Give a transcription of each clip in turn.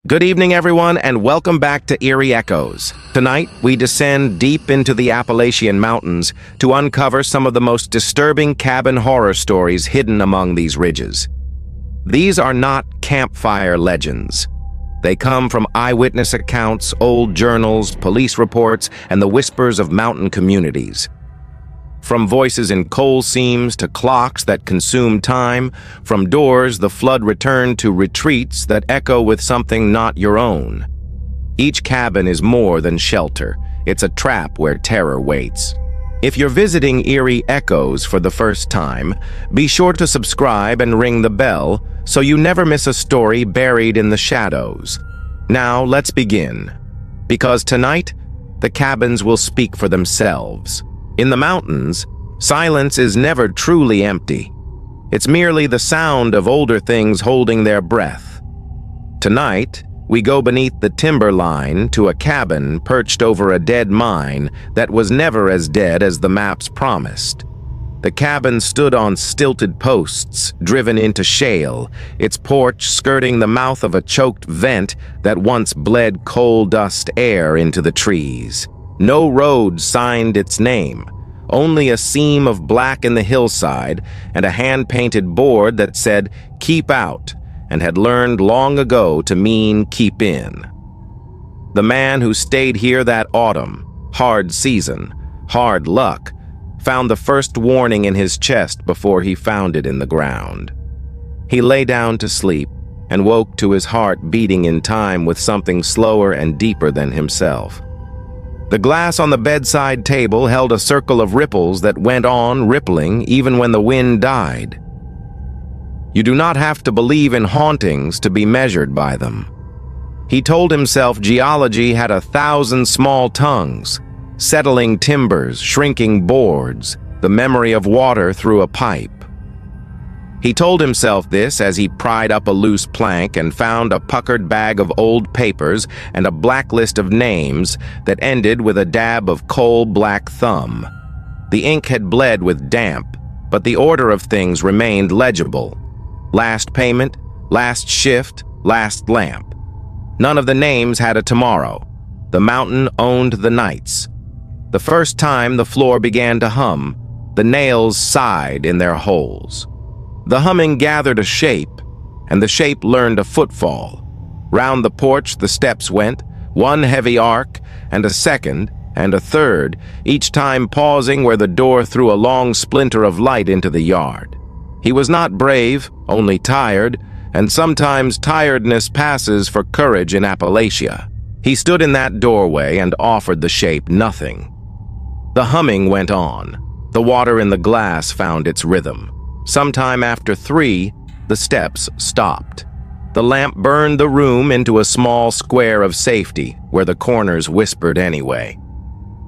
Good evening, everyone, and welcome back to Eerie Echoes. Tonight, we descend deep into the Appalachian Mountains to uncover some of the most disturbing cabin horror stories hidden among these ridges. These are not campfire legends. They come from eyewitness accounts, old journals, police reports, and the whispers of mountain communities. From voices in coal seams to clocks that consume time, from doors the flood returned to retreats that echo with something not your own. Each cabin is more than shelter. It's a trap where terror waits. If you're visiting Eerie Echoes for the first time, be sure to subscribe and ring the bell so you never miss a story buried in the shadows. Now let's begin, because tonight the cabins will speak for themselves. In the mountains, silence is never truly empty. It's merely the sound of older things holding their breath. Tonight, we go beneath the timber line to a cabin perched over a dead mine that was never as dead as the maps promised. The cabin stood on stilted posts, driven into shale, its porch skirting the mouth of a choked vent that once bled coal dust air into the trees. No road signed its name, only a seam of black in the hillside and a hand-painted board that said, "Keep out," and had learned long ago to mean keep in. The man who stayed here that autumn, hard season, hard luck, found the first warning in his chest before he found it in the ground. He lay down to sleep and woke to his heart beating in time with something slower and deeper than himself. The glass on the bedside table held a circle of ripples that went on rippling even when the wind died. You do not have to believe in hauntings to be measured by them. He told himself geology had 1,000 small tongues, settling timbers, shrinking boards, the memory of water through a pipe. He told himself this as he pried up a loose plank and found a puckered bag of old papers and a blacklist of names that ended with a dab of coal-black thumb. The ink had bled with damp, but the order of things remained legible. Last payment, last shift, last lamp. None of the names had a tomorrow. The mountain owned the nights. The first time the floor began to hum, the nails sighed in their holes. The humming gathered a shape, and the shape learned a footfall. Round the porch the steps went, one heavy arc, and a second, and a third, each time pausing where the door threw a long splinter of light into the yard. He was not brave, only tired, and sometimes tiredness passes for courage in Appalachia. He stood in that doorway and offered the shape nothing. The humming went on. The water in the glass found its rhythm. Sometime after 3, the steps stopped. The lamp burned the room into a small square of safety, where the corners whispered anyway.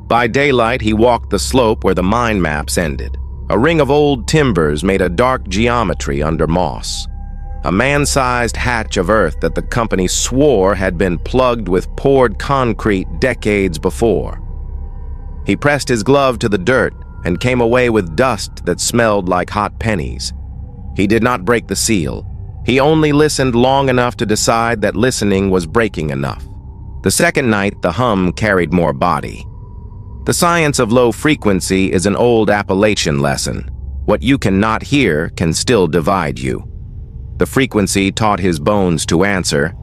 By daylight, he walked the slope where the mine maps ended. A ring of old timbers made a dark geometry under moss. A man-sized hatch of earth that the company swore had been plugged with poured concrete decades before. He pressed his glove to the dirt and came away with dust that smelled like hot pennies. He did not break the seal. He only listened long enough to decide that listening was breaking enough. The second night, the hum carried more body. The science of low frequency is an old Appalachian lesson. What you cannot hear can still divide you. The frequency taught his bones to answer,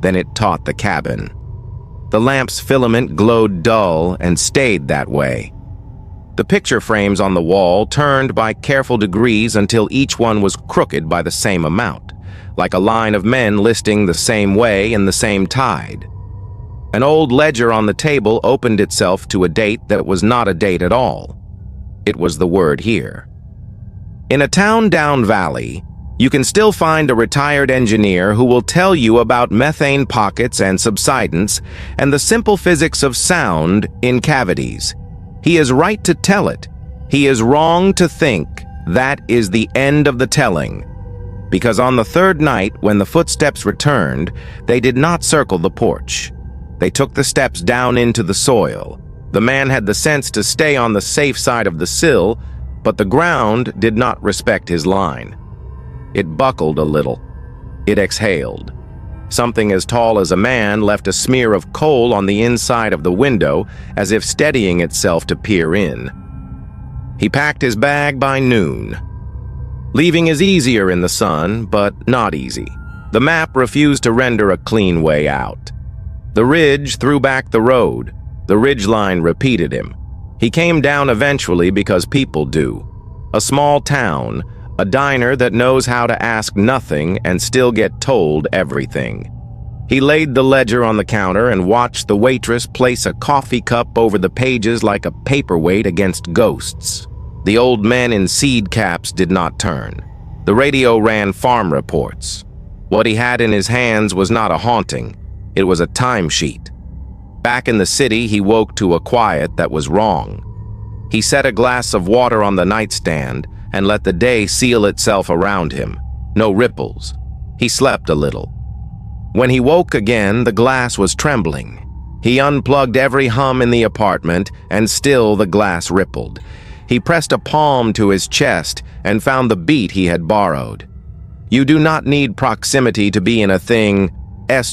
then it taught the cabin. The lamp's filament glowed dull and stayed that way. The picture frames on the wall turned by careful degrees until each one was crooked by the same amount, like a line of men listing the same way in the same tide. An old ledger on the table opened itself to a date that was not a date at all. It was the word here. In a town down valley, you can still find a retired engineer who will tell you about methane pockets and subsidence and the simple physics of sound in cavities. He is right to tell it. He is wrong to think that is the end of the telling. Because on the third night, when the footsteps returned, they did not circle the porch. They took the steps down into the soil. The man had the sense to stay on the safe side of the sill, but the ground did not respect his line. It buckled a little. It exhaled. Something as tall as a man left a smear of coal on the inside of the window, as if steadying itself to peer in. He packed his bag by noon. Leaving is easier in the sun, but not easy. The map refused to render a clean way out. The ridge threw back the road. The ridgeline repeated him. He came down eventually because people do. A small town, a diner that knows how to ask nothing and still get told everything. He laid the ledger on the counter and watched the waitress place a coffee cup over the pages like a paperweight against ghosts. The old men in seed caps did not turn. The radio ran farm reports. What he had in his hands was not a haunting. It was a timesheet. Back in the city, he woke to a quiet that was wrong. He set a glass of water on the nightstand and let the day seal itself around him. No ripples. He slept a little. When he woke again, the glass was trembling. He unplugged every hum in the apartment, and still the glass rippled. He pressed a palm to his chest and found the beat he had borrowed. You do not need proximity to be in a thing's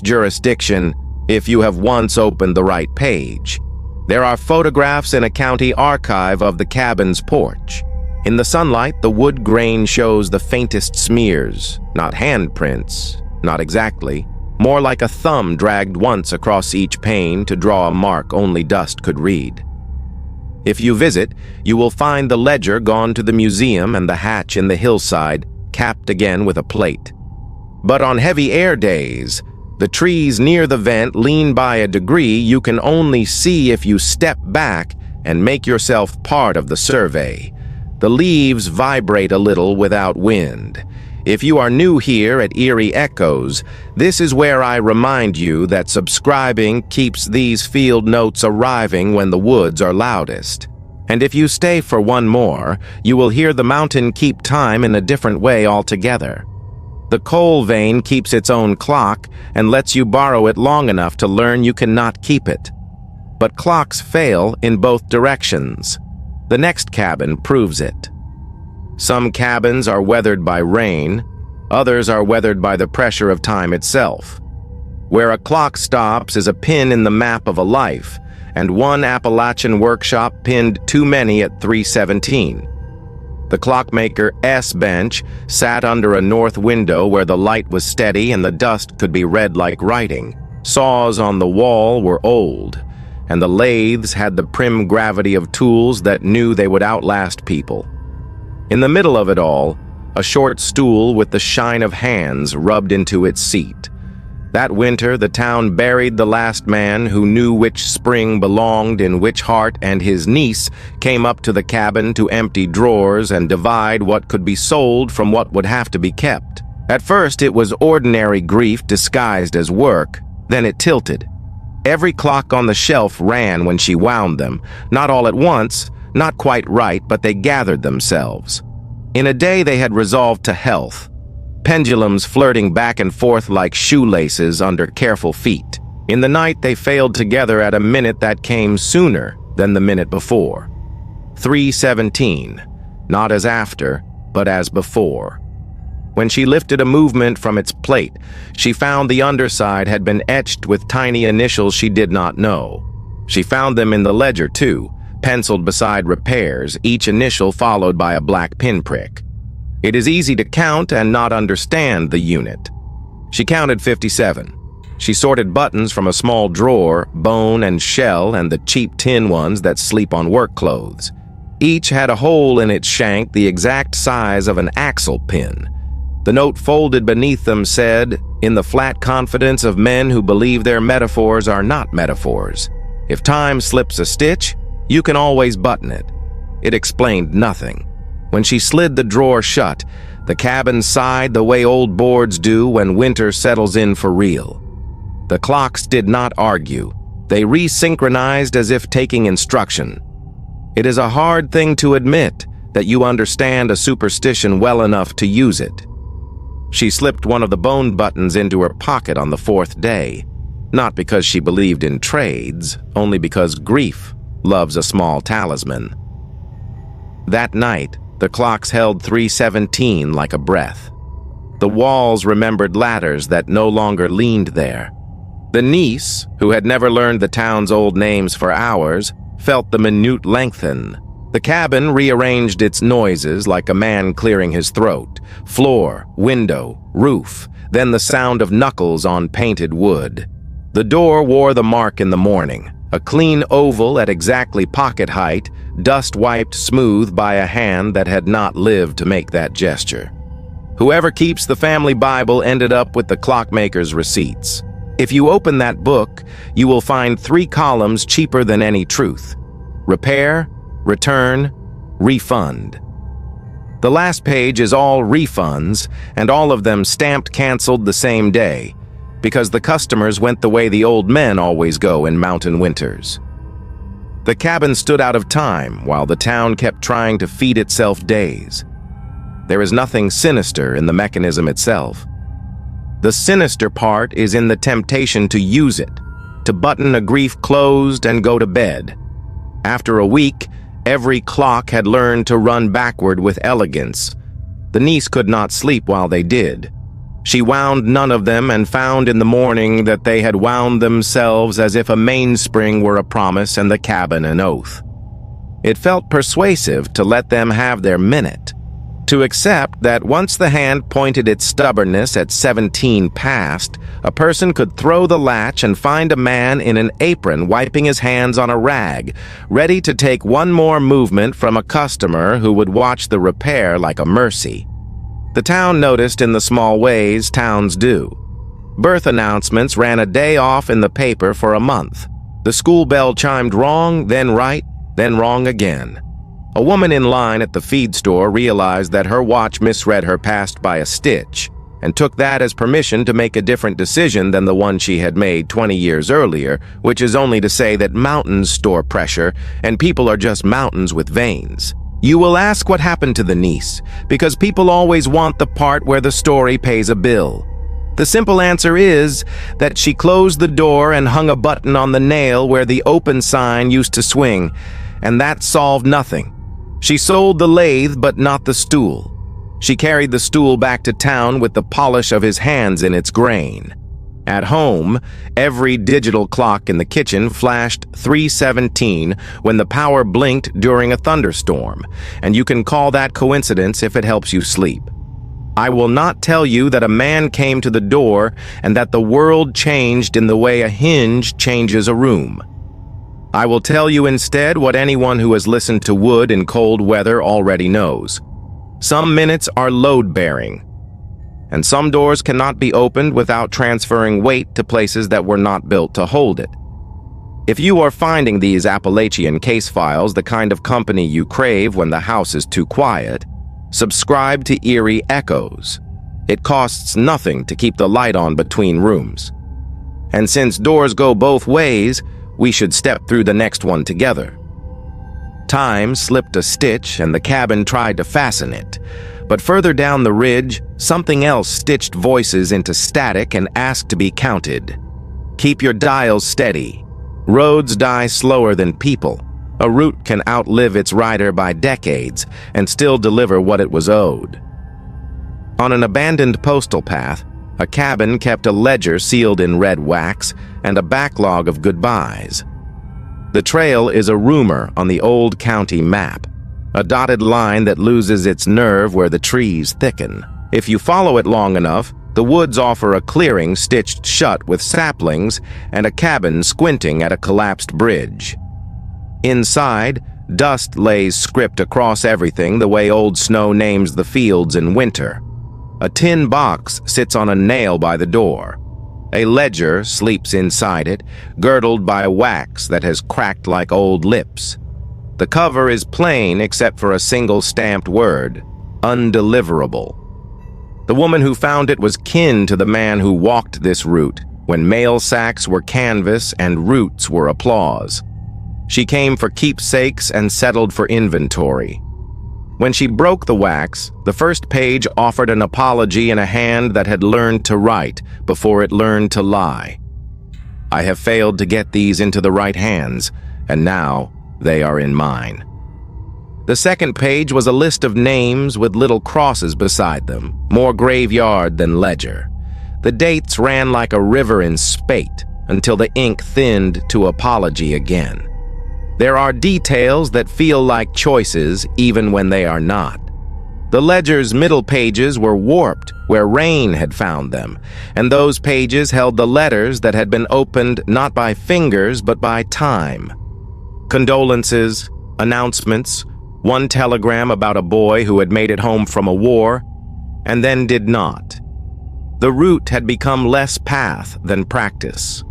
jurisdiction if you have once opened the right page. There are photographs in a county archive of the cabin's porch. In the sunlight, the wood grain shows the faintest smears, not handprints, not exactly, more like a thumb dragged once across each pane to draw a mark only dust could read. If you visit, you will find the ledger gone to the museum and the hatch in the hillside capped again with a plate. But on heavy air days, the trees near the vent lean by a degree you can only see if you step back and make yourself part of the survey. The leaves vibrate a little without wind. If you are new here at Eerie Echoes, this is where I remind you that subscribing keeps these field notes arriving when the woods are loudest. And if you stay for one more, you will hear the mountain keep time in a different way altogether. The coal vein keeps its own clock and lets you borrow it long enough to learn you cannot keep it. But clocks fail in both directions. The next cabin proves it. Some cabins are weathered by rain, others are weathered by the pressure of time itself. Where a clock stops is a pin in the map of a life, and one Appalachian workshop pinned too many at 317. The Clockmaker S bench sat under a north window where the light was steady and the dust could be read like writing. Saws on the wall were old, and the lathes had the prim gravity of tools that knew they would outlast people. In the middle of it all, a short stool with the shine of hands rubbed into its seat. That winter, the town buried the last man who knew which spring belonged in which heart, and his niece came up to the cabin to empty drawers and divide what could be sold from what would have to be kept. At first, it was ordinary grief disguised as work. Then it tilted. Every clock on the shelf ran when she wound them, not all at once, not quite right, but they gathered themselves. In a day they had resolved to health, pendulums flirting back and forth like shoelaces under careful feet. In the night they failed together at a minute that came sooner than the minute before. 3:17, not as after, but as before. When she lifted a movement from its plate, she found the underside had been etched with tiny initials she did not know. She found them in the ledger too, penciled beside repairs, each initial followed by a black pinprick. It is easy to count and not understand the unit. She counted 57. She sorted buttons from a small drawer, bone and shell, and the cheap tin ones that sleep on work clothes. Each had a hole in its shank the exact size of an axle pin. The note folded beneath them said, "In the flat confidence of men who believe their metaphors are not metaphors. If time slips a stitch, you can always button it." It explained nothing. When she slid the drawer shut, the cabin sighed the way old boards do when winter settles in for real. The clocks did not argue. They resynchronized as if taking instruction. It is a hard thing to admit that you understand a superstition well enough to use it. She slipped one of the bone buttons into her pocket on the fourth day, not because she believed in trades, only because grief loves a small talisman. That night, the clocks held 3:17 like a breath. The walls remembered ladders that no longer leaned there. The niece, who had never learned the town's old names for hours, felt the minute lengthen. The cabin rearranged its noises like a man clearing his throat. Floor, window, roof, then the sound of knuckles on painted wood. The door wore the mark in the morning, a clean oval at exactly pocket height, dust wiped smooth by a hand that had not lived to make that gesture. Whoever keeps the family Bible ended up with the Clockmaker's receipts. If you open that book, you will find 3 columns cheaper than any truth: repair, return, refund. The last page is all refunds, and all of them stamped canceled the same day, because the customers went the way the old men always go in mountain winters. The cabin stood out of time while the town kept trying to feed itself days. There is nothing sinister in the mechanism itself. The sinister part is in the temptation to use it, to button a grief closed and go to bed. After a week, every clock had learned to run backward with elegance. The niece could not sleep while they did. She wound none of them and found in the morning that they had wound themselves as if a mainspring were a promise and the cabin an oath. It felt persuasive to let them have their minute, to accept that once the hand pointed its stubbornness at 17 past, a person could throw the latch and find a man in an apron wiping his hands on a rag, ready to take one more movement from a customer who would watch the repair like a mercy. The town noticed in the small ways towns do. Birth announcements ran a day off in the paper for a month. The school bell chimed wrong, then right, then wrong again. A woman in line at the feed store realized that her watch misread her past by a stitch, and took that as permission to make a different decision than the one she had made 20 years earlier, which is only to say that mountains store pressure, and people are just mountains with veins. You will ask what happened to the niece, because people always want the part where the story pays a bill. The simple answer is that she closed the door and hung a button on the nail where the open sign used to swing, and that solved nothing. She sold the lathe, but not the stool. She carried the stool back to town with the polish of his hands in its grain. At home, every digital clock in the kitchen flashed 3:17 when the power blinked during a thunderstorm, and you can call that coincidence if it helps you sleep. I will not tell you that a man came to the door and that the world changed in the way a hinge changes a room. I will tell you instead what anyone who has listened to wood in cold weather already knows. Some minutes are load-bearing, and some doors cannot be opened without transferring weight to places that were not built to hold it. If you are finding these Appalachian case files the kind of company you crave when the house is too quiet, subscribe to Eerie Echoes. It costs nothing to keep the light on between rooms. And since doors go both ways, we should step through the next one together. Time slipped a stitch and the cabin tried to fasten it, but further down the ridge, something else stitched voices into static and asked to be counted. Keep your dials steady. Roads die slower than people. A route can outlive its rider by decades and still deliver what it was owed. On an abandoned postal path, a cabin kept a ledger sealed in red wax and a backlog of goodbyes. The trail is a rumor on the old county map, a dotted line that loses its nerve where the trees thicken. If you follow it long enough, the woods offer a clearing stitched shut with saplings and a cabin squinting at a collapsed bridge. Inside, dust lays script across everything the way old snow names the fields in winter. A tin box sits on a nail by the door. A ledger sleeps inside it, girdled by wax that has cracked like old lips. The cover is plain except for a single stamped word, undeliverable. The woman who found it was kin to the man who walked this route when mail sacks were canvas and roots were applause. She came for keepsakes and settled for inventory. When she broke the wax, the first page offered an apology in a hand that had learned to write before it learned to lie. I have failed to get these into the right hands, and now they are in mine. The second page was a list of names with little crosses beside them, more graveyard than ledger. The dates ran like a river in spate until the ink thinned to apology again. There are details that feel like choices even when they are not. The ledger's middle pages were warped where rain had found them, and those pages held the letters that had been opened not by fingers but by time. Condolences, announcements, one telegram about a boy who had made it home from a war, and then did not. The route had become less path than practice.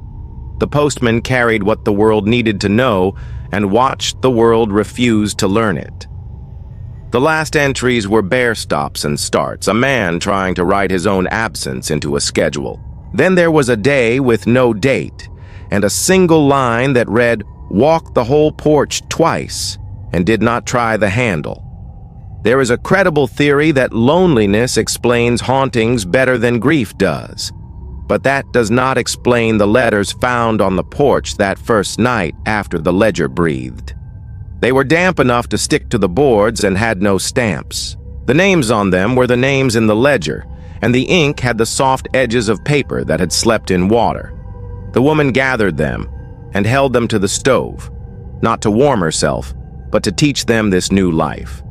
The postman carried what the world needed to know and watched the world refuse to learn it. The last entries were bare stops and starts, a man trying to write his own absence into a schedule. Then there was a day with no date, and a single line that read, "Walk the whole porch twice," and did not try the handle. There is a credible theory that loneliness explains hauntings better than grief does. But that does not explain the letters found on the porch that first night after the ledger breathed. They were damp enough to stick to the boards and had no stamps. The names on them were the names in the ledger, and the ink had the soft edges of paper that had slept in water. The woman gathered them and held them to the stove, not to warm herself, but to teach them this new life.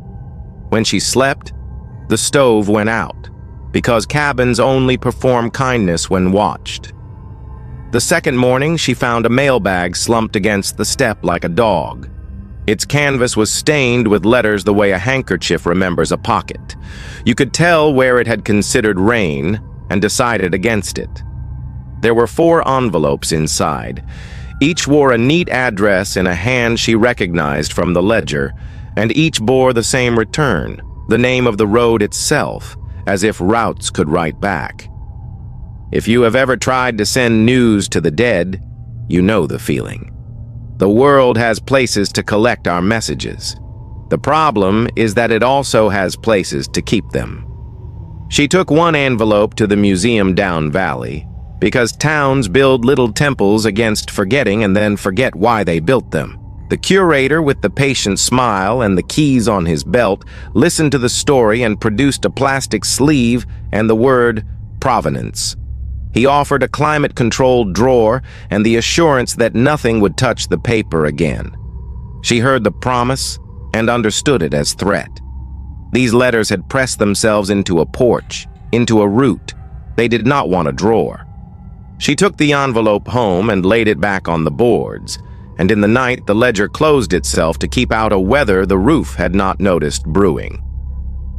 When she slept, the stove went out, because cabins only perform kindness when watched. The second morning, she found a mailbag slumped against the step like a dog. Its canvas was stained with letters the way a handkerchief remembers a pocket. You could tell where it had considered rain and decided against it. There were 4 envelopes inside. Each wore a neat address in a hand she recognized from the ledger, and each bore the same return, the name of the road itself, as if routes could write back. If you have ever tried to send news to the dead, you know the feeling. The world has places to collect our messages. The problem is that it also has places to keep them. She took one envelope to the museum down valley, because towns build little temples against forgetting and then forget why they built them. The curator, with the patient smile and the keys on his belt, listened to the story and produced a plastic sleeve and the word provenance. He offered a climate-controlled drawer and the assurance that nothing would touch the paper again. She heard the promise and understood it as threat. These letters had pressed themselves into a porch, into a root. They did not want a drawer. She took the envelope home and laid it back on the boards, and in the night the ledger closed itself to keep out a weather the roof had not noticed brewing.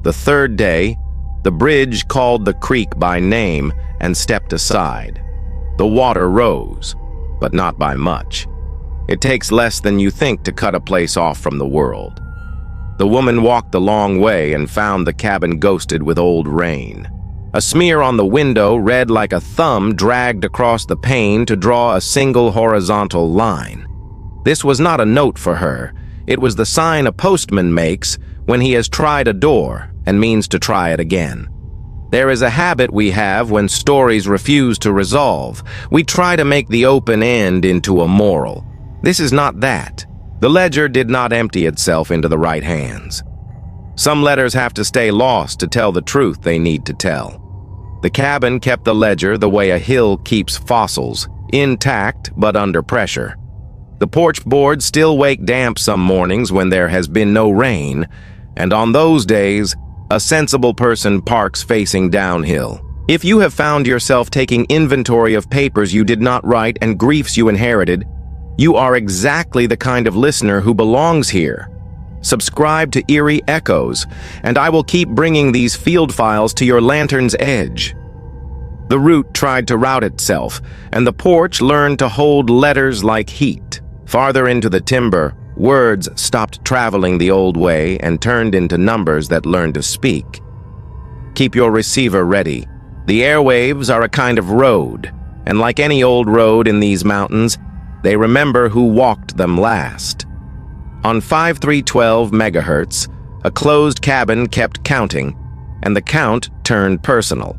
The third day, the bridge called the creek by name and stepped aside. The water rose, but not by much. It takes less than you think to cut a place off from the world. The woman walked the long way and found the cabin ghosted with old rain. A smear on the window read like a thumb dragged across the pane to draw a single horizontal line. This was not a note for her. It was the sign a postman makes when he has tried a door and means to try it again. There is a habit we have when stories refuse to resolve. We try to make the open end into a moral. This is not that. The ledger did not empty itself into the right hands. Some letters have to stay lost to tell the truth they need to tell. The cabin kept the ledger the way a hill keeps fossils, intact but under pressure. The porch boards still wake damp some mornings when there has been no rain, and on those days, a sensible person parks facing downhill. If you have found yourself taking inventory of papers you did not write and griefs you inherited, you are exactly the kind of listener who belongs here. Subscribe to Eerie Echoes, and I will keep bringing these field files to your lantern's edge. The root tried to route itself, and the porch learned to hold letters like heat. Farther into the timber, words stopped traveling the old way and turned into numbers that learned to speak. Keep your receiver ready. The airwaves are a kind of road, and like any old road in these mountains, they remember who walked them last. On 5312 megahertz, a closed cabin kept counting, and the count turned personal.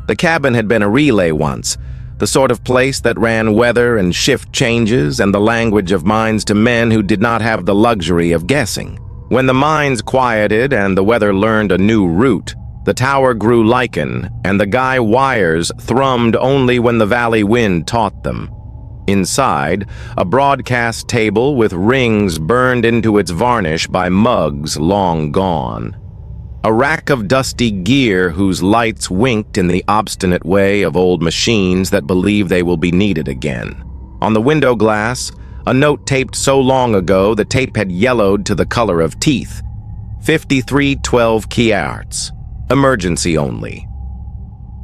The cabin had been a relay once, the sort of place that ran weather and shift changes and the language of minds to men who did not have the luxury of guessing. When the mines quieted and the weather learned a new route, the tower grew lichen, and the guy wires thrummed only when the valley wind taught them. Inside, a broadcast table with rings burned into its varnish by mugs long gone. A rack of dusty gear whose lights winked in the obstinate way of old machines that believe they will be needed again. On the window glass, a note taped so long ago the tape had yellowed to the color of teeth. 5312 Kiarts. Emergency only.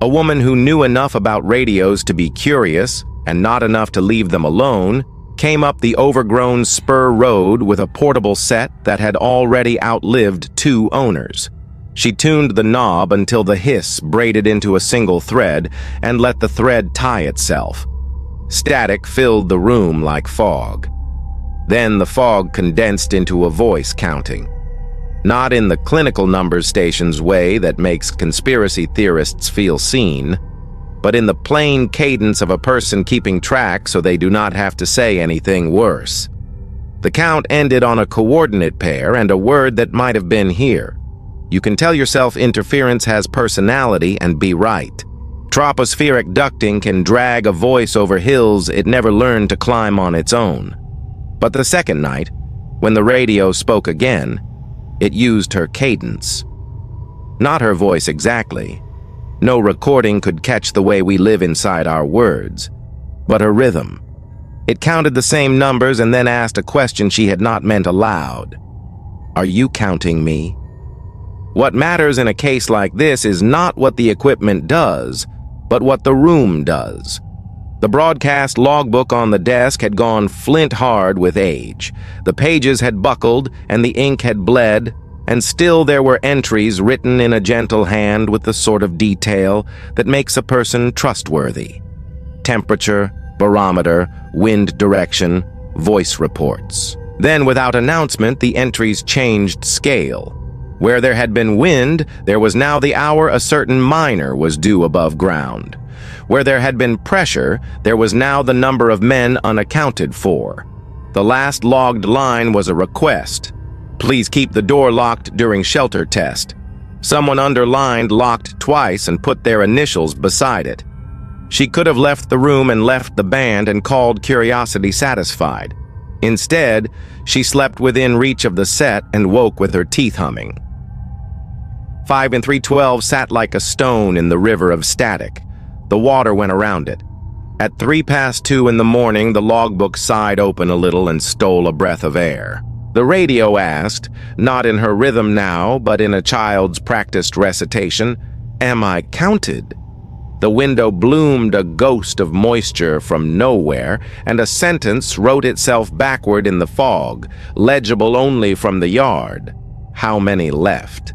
A woman who knew enough about radios to be curious, and not enough to leave them alone, came up the overgrown spur road with a portable set that had already outlived 2 owners. She tuned the knob until the hiss braided into a single thread and let the thread tie itself. Static filled the room like fog. Then the fog condensed into a voice counting. Not in the clinical numbers station's way that makes conspiracy theorists feel seen, but in the plain cadence of a person keeping track so they do not have to say anything worse. The count ended on a coordinate pair and a word that might have been here. You can tell yourself interference has personality and be right. Tropospheric ducting can drag a voice over hills it never learned to climb on its own. But the second night, when the radio spoke again, it used her cadence. Not her voice exactly. No recording could catch the way we live inside our words, but her rhythm. It counted the same numbers and then asked a question she had not meant aloud. Are you counting me? What matters in a case like this is not what the equipment does, but what the room does. The broadcast logbook on the desk had gone flint hard with age. The pages had buckled and the ink had bled, and still there were entries written in a gentle hand with the sort of detail that makes a person trustworthy. Temperature, barometer, wind direction, voice reports. Then, without announcement, the entries changed scale. Where there had been wind, there was now the hour a certain miner was due above ground. Where there had been pressure, there was now the number of men unaccounted for. The last logged line was a request. Please keep the door locked during shelter test. Someone underlined locked twice and put their initials beside it. She could have left the room and left the band and called curiosity satisfied. Instead, she slept within reach of the set and woke with her teeth humming. 5 and 312 sat like a stone in the river of static. The water went around it. At 2:03 in the morning, the logbook sighed open a little and stole a breath of air. The radio asked, not in her rhythm now, but in a child's practiced recitation, "Am I counted?" The window bloomed a ghost of moisture from nowhere, and a sentence wrote itself backward in the fog, legible only from the yard. How many left?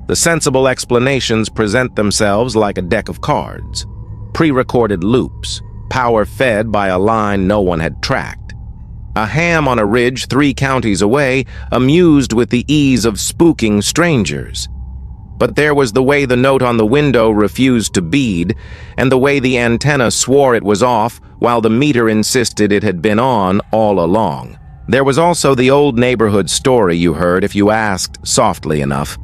The sensible explanations present themselves like a deck of cards. Pre-recorded loops, power-fed by a line no one had tracked. A ham on a ridge 3 counties away, amused with the ease of spooking strangers. But there was the way the note on the window refused to bead, and the way the antenna swore it was off, while the meter insisted it had been on all along. There was also the old neighborhood story you heard if you asked softly enough.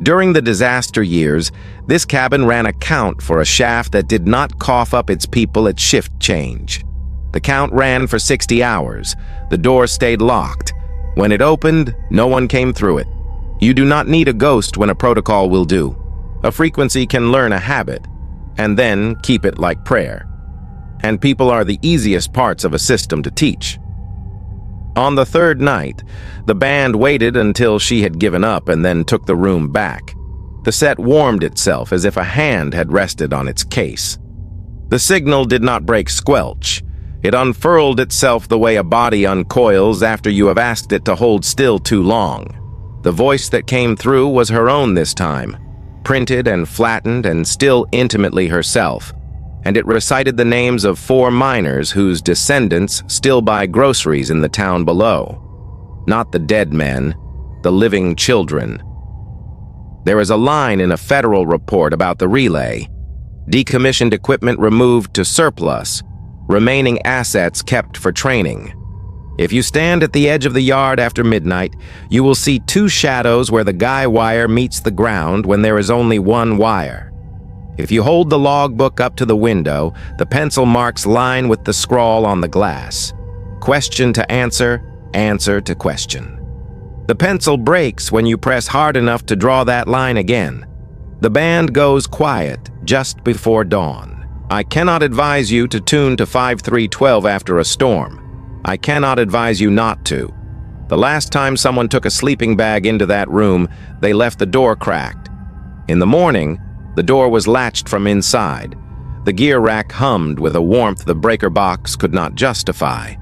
During the disaster years, this cabin ran a count for a shaft that did not cough up its people at shift change. The count ran for 60 hours. The door stayed locked. When it opened, no one came through it. You do not need a ghost when a protocol will do. A frequency can learn a habit, and then keep it like prayer. And people are the easiest parts of a system to teach. On the 3rd night, the band waited until she had given up and then took the room back. The set warmed itself as if a hand had rested on its case. The signal did not break squelch. It unfurled itself the way a body uncoils after you have asked it to hold still too long. The voice that came through was her own this time, printed and flattened and still intimately herself, and it recited the names of 4 miners whose descendants still buy groceries in the town below. Not the dead men, the living children. There is a line in a federal report about the relay. Decommissioned equipment removed to surplus, remaining assets kept for training. If you stand at the edge of the yard after midnight, you will see two shadows where the guy wire meets the ground when there is only one wire. If you hold the logbook up to the window, the pencil marks line with the scrawl on the glass. Question to answer, answer to question. The pencil breaks when you press hard enough to draw that line again. The band goes quiet just before dawn. I cannot advise you to tune to 5312 after a storm. I cannot advise you not to. The last time someone took a sleeping bag into that room, they left the door cracked. In the morning, the door was latched from inside. The gear rack hummed with a warmth the breaker box could not justify.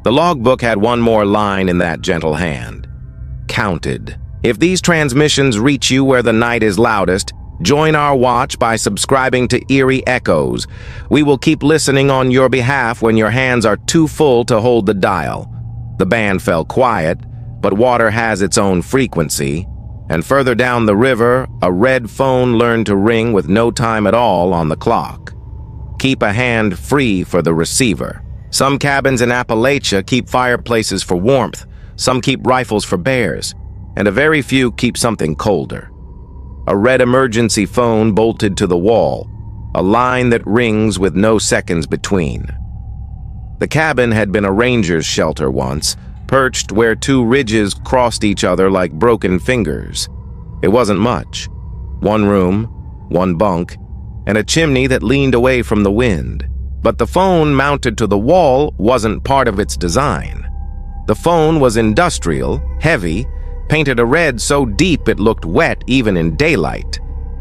The logbook had one more line in that gentle hand. Counted. If these transmissions reach you where the night is loudest, join our watch by subscribing to Eerie Echoes. We will keep listening on your behalf when your hands are too full to hold the dial. The band fell quiet, but water has its own frequency. And further down the river, a red phone learned to ring with no time at all on the clock. Keep a hand free for the receiver. Some cabins in Appalachia keep fireplaces for warmth, some keep rifles for bears, and a very few keep something colder. A red emergency phone bolted to the wall, a line that rings with no seconds between. The cabin had been a ranger's shelter once, perched where two ridges crossed each other like broken fingers. It wasn't much. One room, one bunk, and a chimney that leaned away from the wind. But the phone mounted to the wall wasn't part of its design. The phone was industrial, heavy, painted a red so deep it looked wet even in daylight.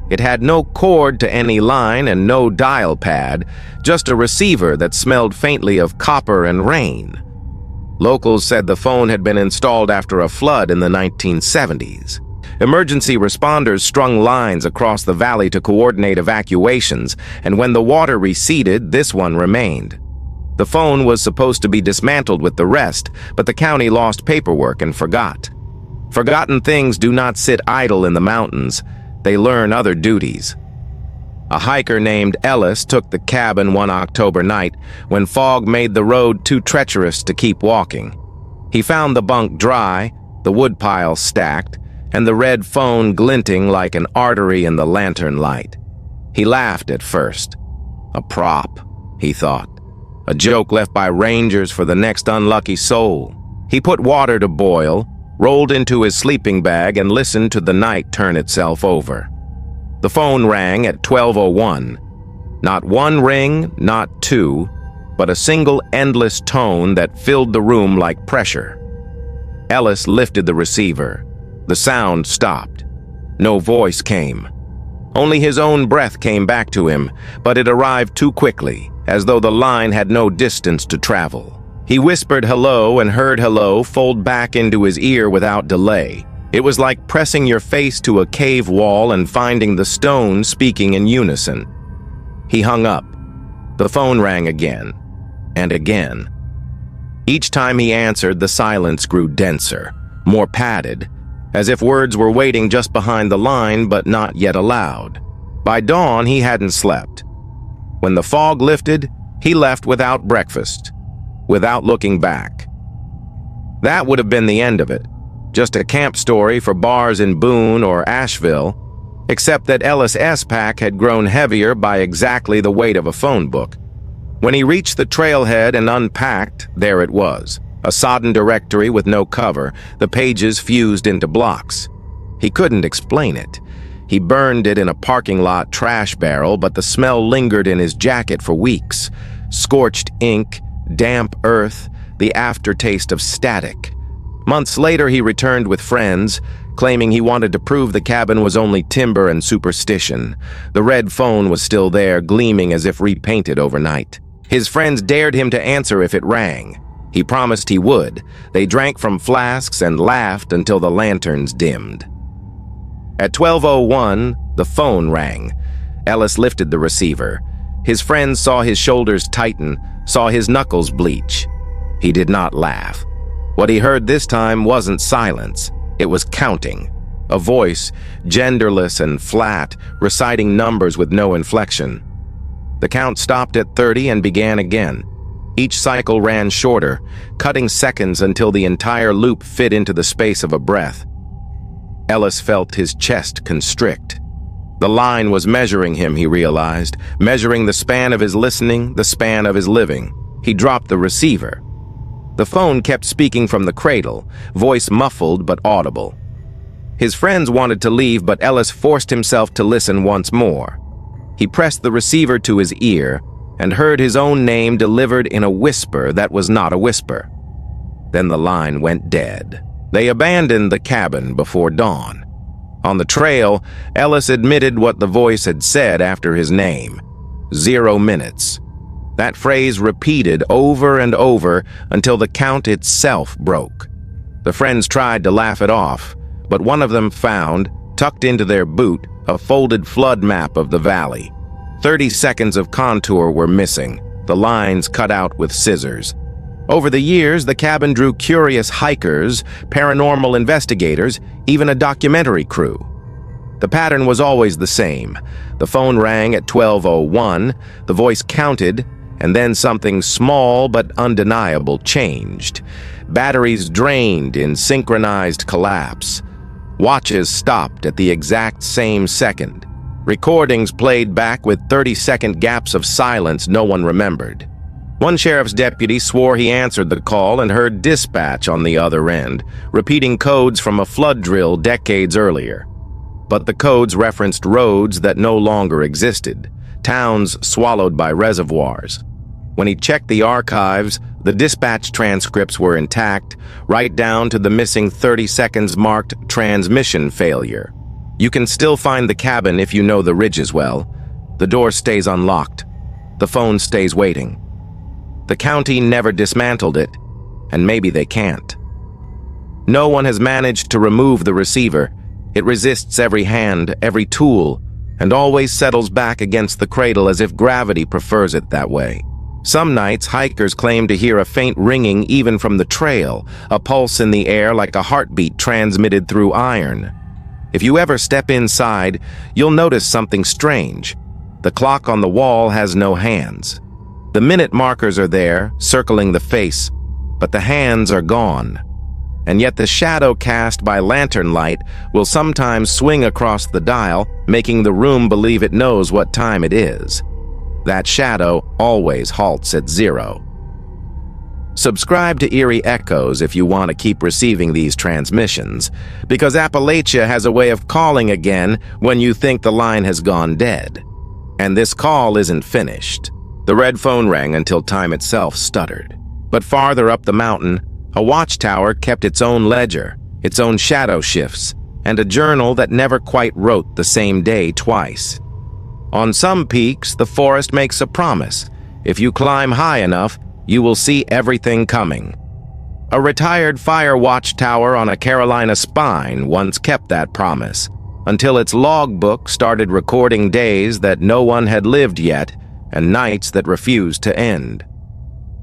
It had no cord to any line and no dial pad, just a receiver that smelled faintly of copper and rain. Locals said the phone had been installed after a flood in the 1970s. Emergency responders strung lines across the valley to coordinate evacuations, and when the water receded, this one remained. The phone was supposed to be dismantled with the rest, but the county lost paperwork and forgot. Forgotten things do not sit idle in the mountains. They learn other duties. A hiker named Ellis took the cabin one October night when fog made the road too treacherous to keep walking. He found the bunk dry, the woodpile stacked, and the red phone glinting like an artery in the lantern light. He laughed at first. A prop, he thought. A joke left by rangers for the next unlucky soul. He put water to boil, rolled into his sleeping bag, and listened to the night turn itself over. The phone rang at 12:01. Not one ring, not two, but a single endless tone that filled the room like pressure. Ellis lifted the receiver. The sound stopped. No voice came. Only his own breath came back to him, but it arrived too quickly, as though the line had no distance to travel. He whispered hello and heard hello fold back into his ear without delay. It was like pressing your face to a cave wall and finding the stone speaking in unison. He hung up. The phone rang again, and again. Each time he answered, the silence grew denser, more padded, as if words were waiting just behind the line but not yet aloud. By dawn, he hadn't slept. When the fog lifted, he left without breakfast, without looking back. That would have been the end of it. Just a camp story for bars in Boone or Asheville, except that Ellis' pack had grown heavier by exactly the weight of a phone book. When he reached the trailhead and unpacked, there it was, a sodden directory with no cover, the pages fused into blocks. He couldn't explain it. He burned it in a parking lot trash barrel, but the smell lingered in his jacket for weeks. Scorched ink, damp earth, the aftertaste of static. Months later, he returned with friends, claiming he wanted to prove the cabin was only timber and superstition. The red phone was still there, gleaming as if repainted overnight. His friends dared him to answer if it rang. He promised he would. They drank from flasks and laughed until the lanterns dimmed. At 12:01, the phone rang. Ellis lifted the receiver. His friends saw his shoulders tighten, saw his knuckles bleach. He did not laugh. What he heard this time wasn't silence. It was counting. A voice, genderless and flat, reciting numbers with no inflection. The count stopped at 30 and began again. Each cycle ran shorter, cutting seconds until the entire loop fit into the space of a breath. Ellis felt his chest constrict. The line was measuring him, he realized, measuring the span of his listening, the span of his living. He dropped the receiver. The phone kept speaking from the cradle, voice muffled but audible. His friends wanted to leave, but Ellis forced himself to listen once more. He pressed the receiver to his ear and heard his own name delivered in a whisper that was not a whisper. Then the line went dead. They abandoned the cabin before dawn. On the trail, Ellis admitted what the voice had said after his name. 0 minutes. That phrase repeated over and over until the count itself broke. The friends tried to laugh it off, but one of them found, tucked into their boot, a folded flood map of the valley. 30 seconds of contour were missing, the lines cut out with scissors. Over the years, the cabin drew curious hikers, paranormal investigators, even a documentary crew. The pattern was always the same. The phone rang at 12:01, the voice counted, and then something small but undeniable changed. Batteries drained in synchronized collapse. Watches stopped at the exact same second. Recordings played back with 30-second gaps of silence no one remembered. One sheriff's deputy swore he answered the call and heard dispatch on the other end, repeating codes from a flood drill decades earlier. But the codes referenced roads that no longer existed, towns swallowed by reservoirs. When he checked the archives, the dispatch transcripts were intact, right down to the missing 30 seconds marked transmission failure. You can still find the cabin if you know the ridges well. The door stays unlocked. The phone stays waiting. The county never dismantled it, and maybe they can't. No one has managed to remove the receiver. It resists every hand, every tool, and always settles back against the cradle as if gravity prefers it that way. Some nights, hikers claim to hear a faint ringing even from the trail, a pulse in the air like a heartbeat transmitted through iron. If you ever step inside, you'll notice something strange. The clock on the wall has no hands. The minute markers are there, circling the face, but the hands are gone. And yet the shadow cast by lantern light will sometimes swing across the dial, making the room believe it knows what time it is. That shadow always halts at 0. Subscribe to Eerie Echoes if you want to keep receiving these transmissions, because Appalachia has a way of calling again when you think the line has gone dead. And this call isn't finished. The red phone rang until time itself stuttered. But farther up the mountain, a watchtower kept its own ledger, its own shadow shifts, and a journal that never quite wrote the same day twice. On some peaks, the forest makes a promise. If you climb high enough, you will see everything coming. A retired fire watchtower on a Carolina spine once kept that promise, until its logbook started recording days that no one had lived yet and nights that refused to end.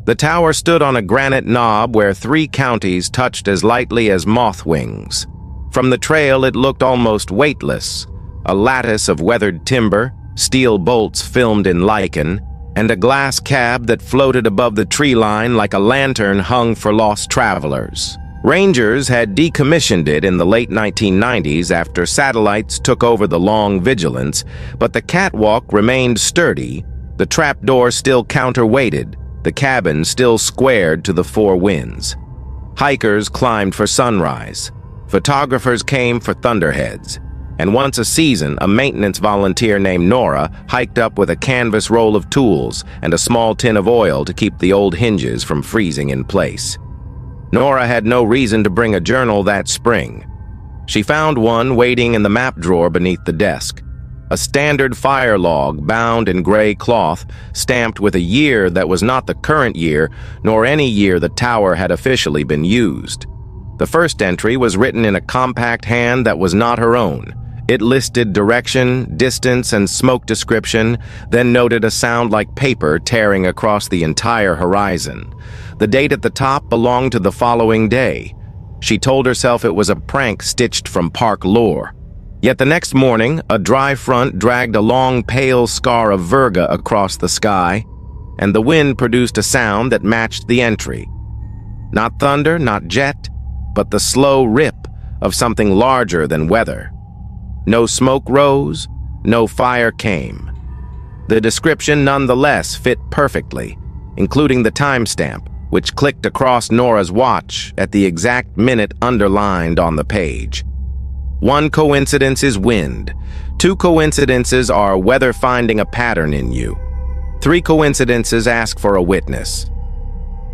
The tower stood on a granite knob where 3 counties touched as lightly as moth wings. From the trail, it looked almost weightless, a lattice of weathered timber, steel bolts filmed in lichen, and a glass cab that floated above the tree line like a lantern hung for lost travelers. Rangers had decommissioned it in the late 1990s after satellites took over the long vigilance, but the catwalk remained sturdy, the trapdoor still counterweighted, the cabin still squared to the 4 winds. Hikers climbed for sunrise. Photographers came for thunderheads. And once a season, a maintenance volunteer named Nora hiked up with a canvas roll of tools and a small tin of oil to keep the old hinges from freezing in place. Nora had no reason to bring a journal that spring. She found one waiting in the map drawer beneath the desk. A standard fire log bound in gray cloth, stamped with a year that was not the current year, nor any year the tower had officially been used. The first entry was written in a compact hand that was not her own. It listed direction, distance, and smoke description, then noted a sound like paper tearing across the entire horizon. The date at the top belonged to the following day. She told herself it was a prank stitched from park lore. Yet the next morning, a dry front dragged a long, pale scar of virga across the sky. and the wind produced a sound that matched the entry. Not thunder, not jet, but the slow rip of something larger than weather. No smoke rose, no fire came. The description nonetheless fit perfectly, including the timestamp, which clicked across Nora's watch at the exact minute underlined on the page. One coincidence is wind. 2 coincidences are weather finding a pattern in you. 3 coincidences ask for a witness.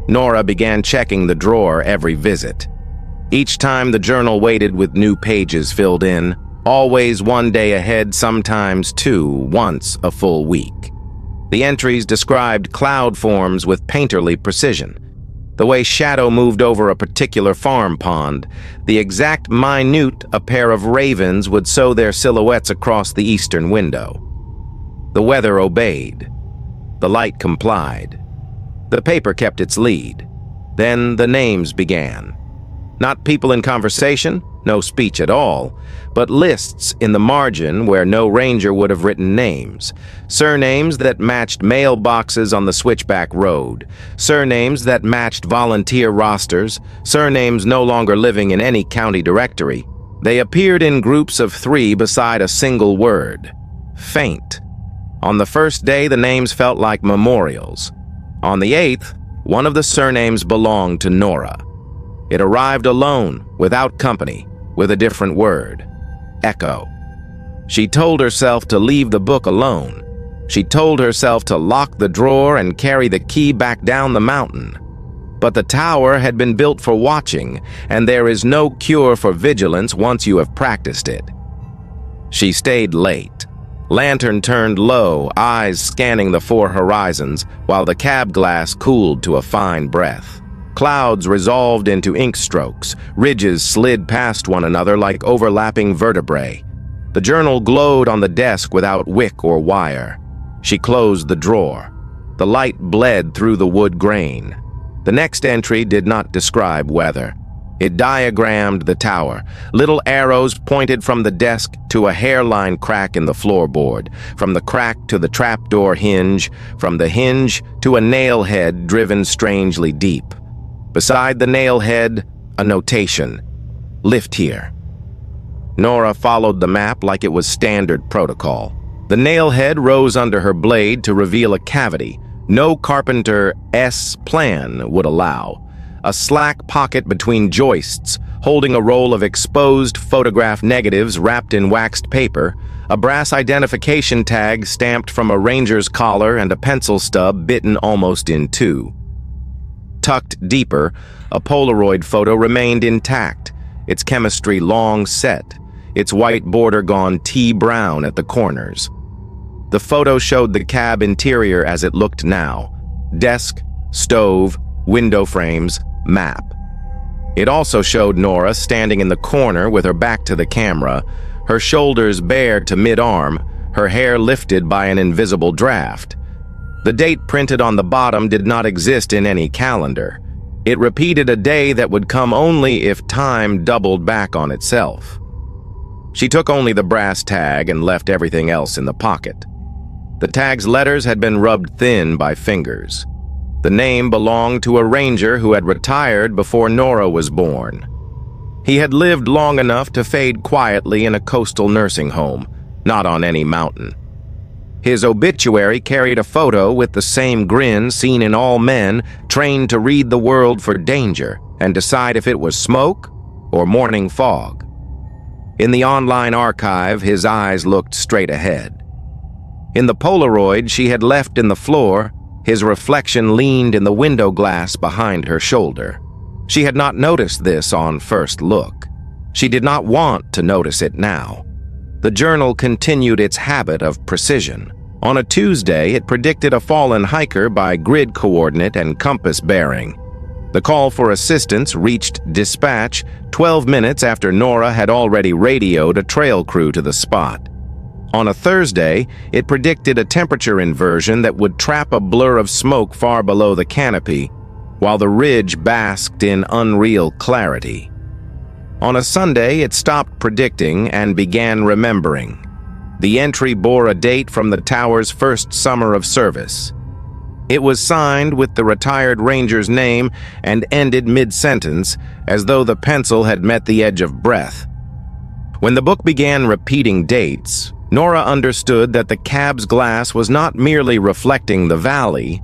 Nora began checking the drawer every visit. Each time the journal waited with new pages filled in, always one day ahead, sometimes 2, once a full week. The entries described cloud forms with painterly precision. The way shadow moved over a particular farm pond, the exact minute a pair of ravens would sow their silhouettes across the eastern window. The weather obeyed. The light complied. The paper kept its lead. Then the names began. Not people in conversation, no speech at all, but lists in the margin where no ranger would have written names. Surnames that matched mailboxes on the switchback road. Surnames that matched volunteer rosters. Surnames no longer living in any county directory. They appeared in groups of 3 beside a single word. Faint. On the first day, the names felt like memorials. On the 8th, one of the surnames belonged to Nora. It arrived alone, without company, with a different word. Echo. She told herself to leave the book alone. She told herself to lock the drawer and carry the key back down the mountain. But the tower had been built for watching, and there is no cure for vigilance once you have practiced it. She stayed late. Lantern turned low, eyes scanning the 4 horizons, while the cab glass cooled to a fine breath. Clouds resolved into ink strokes. Ridges slid past one another like overlapping vertebrae. The journal glowed on the desk without wick or wire. She closed the drawer. The light bled through the wood grain. The next entry did not describe weather. It diagrammed the tower. Little arrows pointed from the desk to a hairline crack in the floorboard, from the crack to the trapdoor hinge, from the hinge to a nail head driven strangely deep. Beside the nail head, a notation: lift here. Nora followed the map like it was standard protocol. The nail head rose under her blade to reveal a cavity no carpenter's plan would allow. A slack pocket between joists, holding a roll of exposed photograph negatives wrapped in waxed paper, a brass identification tag stamped from a ranger's collar, and a pencil stub bitten almost in 2. Tucked deeper, a Polaroid photo remained intact, its chemistry long set, its white border gone tea-brown at the corners. The photo showed the cab interior as it looked now: desk, stove, window frames, map. It also showed Nora standing in the corner with her back to the camera, her shoulders bared to mid-arm, her hair lifted by an invisible draft. The date printed on the bottom did not exist in any calendar. It repeated a day that would come only if time doubled back on itself. She took only the brass tag and left everything else in the pocket. The tag's letters had been rubbed thin by fingers. The name belonged to a ranger who had retired before Nora was born. He had lived long enough to fade quietly in a coastal nursing home, not on any mountain. His obituary carried a photo with the same grin seen in all men trained to read the world for danger and decide if it was smoke or morning fog. In the online archive, his eyes looked straight ahead. In the Polaroid she had left in the floor, his reflection leaned in the window glass behind her shoulder. She had not noticed this on first look. She did not want to notice it now. The journal continued its habit of precision. On a Tuesday, it predicted a fallen hiker by grid coordinate and compass bearing. The call for assistance reached dispatch 12 minutes after Nora had already radioed a trail crew to the spot. On a Thursday, it predicted a temperature inversion that would trap a blur of smoke far below the canopy, while the ridge basked in unreal clarity. On a Sunday, it stopped predicting and began remembering. The entry bore a date from the tower's first summer of service. It was signed with the retired ranger's name and ended mid-sentence, as though the pencil had met the edge of breath. When the book began repeating dates, Nora understood that the cab's glass was not merely reflecting the valley,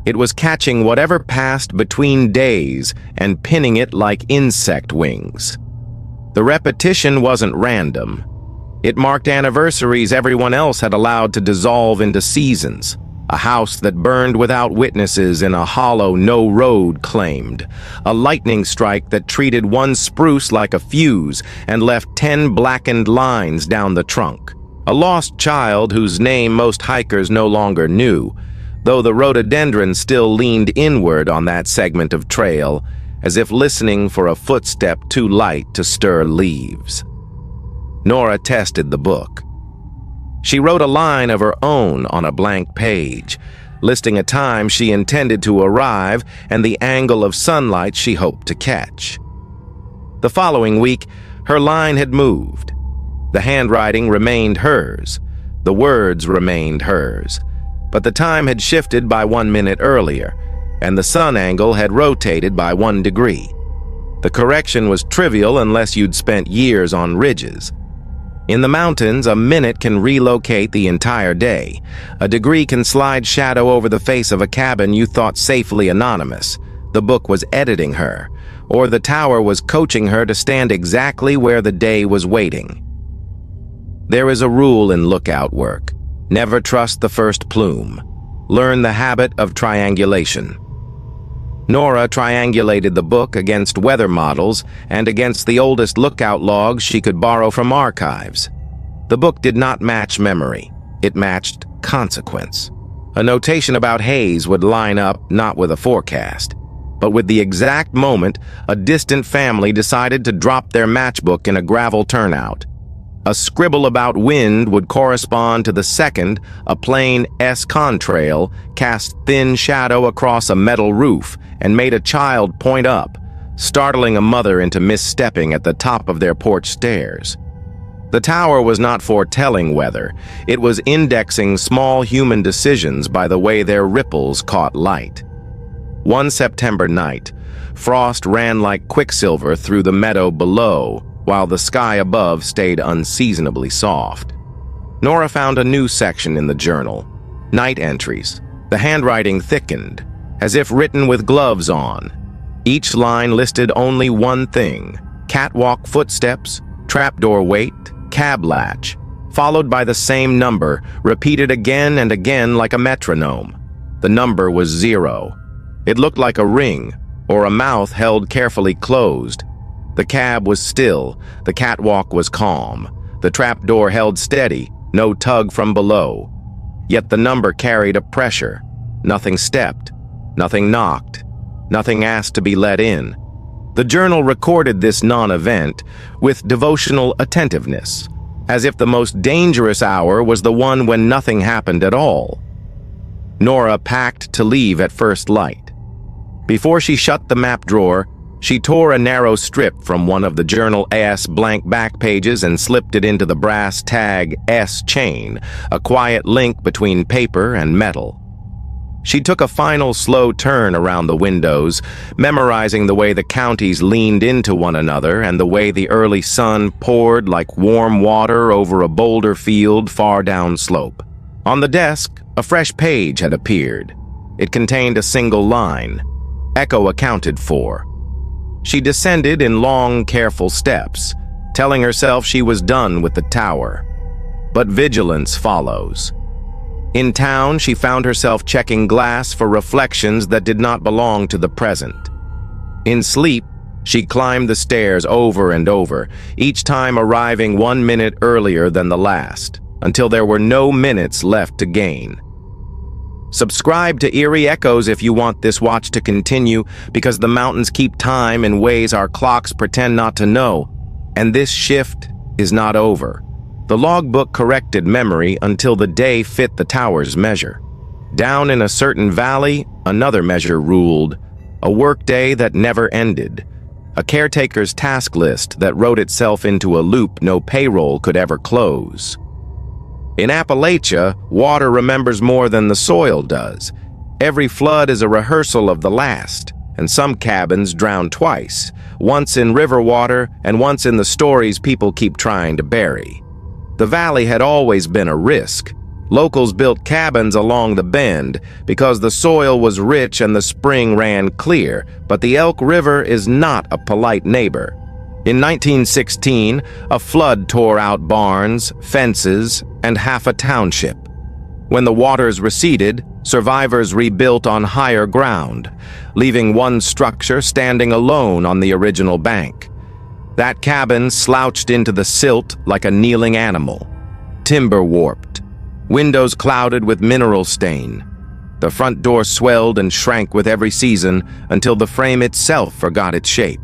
it was catching whatever passed between days and pinning it like insect wings. The repetition wasn't random. It marked anniversaries everyone else had allowed to dissolve into seasons. A house that burned without witnesses in a hollow no road claimed. A lightning strike that treated one spruce like a fuse and left 10 blackened lines down the trunk. A lost child whose name most hikers no longer knew, though the rhododendron still leaned inward on that segment of trail, as if listening for a footstep too light to stir leaves. Nora tested the book. She wrote a line of her own on a blank page, listing a time she intended to arrive and the angle of sunlight she hoped to catch. The following week, her line had moved. The handwriting remained hers. The words remained hers. But the time had shifted by 1 minute earlier, and the sun angle had rotated by 1 degree. The correction was trivial unless you'd spent years on ridges. In the mountains, a minute can relocate the entire day. A degree can slide shadow over the face of a cabin you thought safely anonymous. The book was editing her, or the tower was coaching her to stand exactly where the day was waiting. There is a rule in lookout work. Never trust the first plume. Learn the habit of triangulation. Nora triangulated the book against weather models and against the oldest lookout logs she could borrow from archives. The book did not match memory. It matched consequence. A notation about haze would line up not with a forecast, but with the exact moment a distant family decided to drop their matchbook in a gravel turnout. A scribble about wind would correspond to the second a plain S-contrail cast thin shadow across a metal roof and made a child point up, startling a mother into misstepping at the top of their porch stairs. The tower was not foretelling weather. It was indexing small human decisions by the way their ripples caught light. One September night, frost ran like quicksilver through the meadow below, while the sky above stayed unseasonably soft. Nora found a new section in the journal. Night entries. The handwriting thickened, as if written with gloves on. Each line listed only one thing: catwalk footsteps, trapdoor weight, cab latch, followed by the same number, repeated again and again like a metronome. The number was 0. It looked like a ring, or a mouth held carefully closed. The cab was still, the catwalk was calm, the trapdoor held steady, no tug from below. Yet the number carried a pressure. Nothing stepped, nothing knocked, nothing asked to be let in. The journal recorded this non-event with devotional attentiveness, as if the most dangerous hour was the one when nothing happened at all. Nora packed to leave at first light. Before she shut the map drawer, she tore a narrow strip from one of the journal's blank back pages and slipped it into the brass tag S chain, a quiet link between paper and metal. She took a final slow turn around the windows, memorizing the way the counties leaned into one another and the way the early sun poured like warm water over a boulder field far downslope. On the desk, a fresh page had appeared. It contained a single line: Echo accounted for. She descended in long, careful steps, telling herself she was done with the tower. But vigilance follows. In town, she found herself checking glass for reflections that did not belong to the present. In sleep, she climbed the stairs over and over, each time arriving 1 minute earlier than the last, until there were no minutes left to gain. Subscribe to Eerie Echoes if you want this watch to continue, because the mountains keep time in ways our clocks pretend not to know, and this shift is not over. The logbook corrected memory until the day fit the tower's measure. Down in a certain valley, another measure ruled, a workday that never ended, a caretaker's task list that wrote itself into a loop no payroll could ever close. In Appalachia, water remembers more than the soil does, Every flood is a rehearsal of the last, and some cabins drown twice, once in river water and once in the stories people keep trying to bury. The valley had always been a risk. Locals built cabins along the bend because the soil was rich and the spring ran clear, but the Elk River is not a polite neighbor. In 1916, a flood tore out barns, fences, and half a township. When the waters receded, survivors rebuilt on higher ground, leaving one structure standing alone on the original bank. That cabin slouched into the silt like a kneeling animal. Timber warped, windows clouded with mineral stain. The front door swelled and shrank with every season until the frame itself forgot its shape.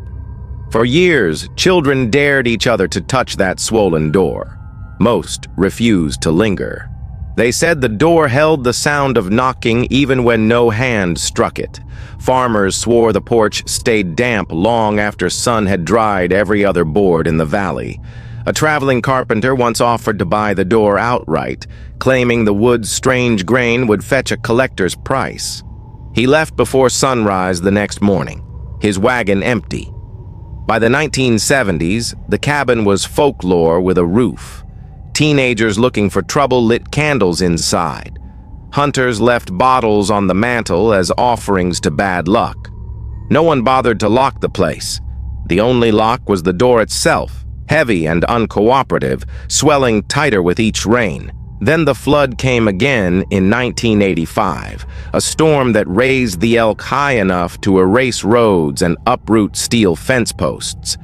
For years, children dared each other to touch that swollen door. Most refused to linger. They said the door held the sound of knocking even when no hand struck it. Farmers swore the porch stayed damp long after sun had dried every other board in the valley. A traveling carpenter once offered to buy the door outright, claiming the wood's strange grain would fetch a collector's price. He left before sunrise the next morning, his wagon empty. By the 1970s, the cabin was folklore with a roof. Teenagers looking for trouble lit candles inside. Hunters left bottles on the mantel as offerings to bad luck. No one bothered to lock the place. The only lock was the door itself, heavy and uncooperative, swelling tighter with each rain. Then the flood came again in 1985, a storm that raised the Elk high enough to erase roads and uproot steel fence posts.